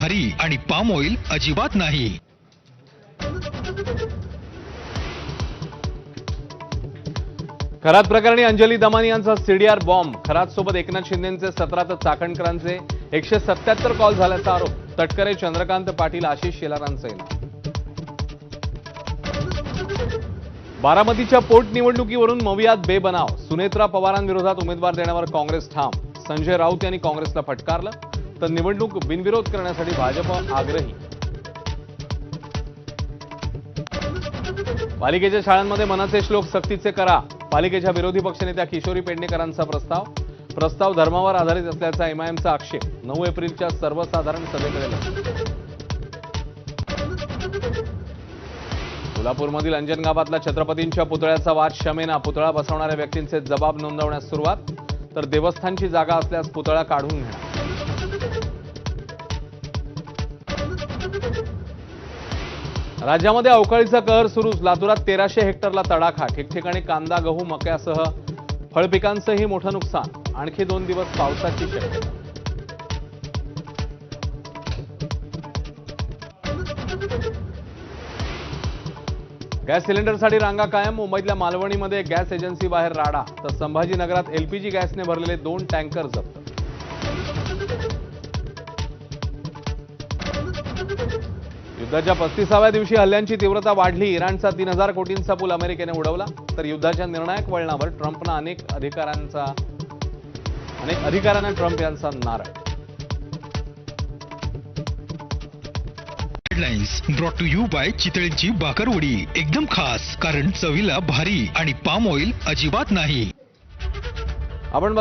भारी आणि palm oil अजिबात नाही। खरात प्रकरणी अंजली दमानी यांचा सीडीआर बॉम्ब, खरात सोबत एकनाथ शिंदेचे 17 तर चाकणकरांचे 177 कॉल झाल्याचा आरोप। तटकरे, चंद्रकांत पाटील, आशिष शेलारांचे नाव। बारामतीच्या पोटनिवडणुकीवरून मवियात बेबनाव, सुनेत्रा पवारांविरोधात उमेदवार देण्यावर काँग्रेस ठाम। संजय राऊत यांनी काँग्रेसला फटकारलं, तर निवडणूक बिनविरोध करण्यासाठी भाजप आग्रही। पालिकेच्या शाळांमध्ये मनसे श्लोक सक्तीचे करा, पालिकेच्या विरोधी पक्षनेत्या किशोरी पेडणेकरांचा प्रस्ताव धर्मावर आधारित असल्याचा एमआयएमचा आक्षेप। 9 एप्रिलच्या सर्वसाधारण सभेकडे लक्ष। सोलापूरमधील अंजनगावातला छत्रपतींच्या पुतळ्याचा वाद शमेना, पुतळा बसवणाऱ्या व्यक्तींचे जबाब नोंदवण्यास सुरुवात, तर देवस्थानची जागा असल्यास पुतळा काढून घेणार। राज्यामध्ये अवकाळीचा कहर सुरूच, लातूरात 1300 हेक्टरला तडाखा, ठिकठिकाणी कांदा, गहू, मक्यासह फळपिकांचंही मोठं नुकसान। आणखी 2 दिवस पावसाची शक्यता। गॅस सिलेंडरसाठी रांगा कायम, मुंबईतल्या मालवणीमध्ये गॅस एजन्सी बाहेर राडा, तर संभाजीनगरात एलपीजी गॅसने भरलेले 2 टँकर जप्त। युद्धाच्या 35व्या दिवशी हल्ल्यांची तीव्रता वाढली, इराणचा 3000 कोटींचा पूल अमेरिकेने उडवला, तर युद्धाच्या निर्णायक वळणावर ट्रम्पना अनेक अधिकाऱ्यांना ट्रम्प यांचा नारळ। Headlines brought to you by चितळेंची बाकरवडी, एकदम खास, कारण चवीला भारी आणि पाम ऑइल अजिबात नाही। आपण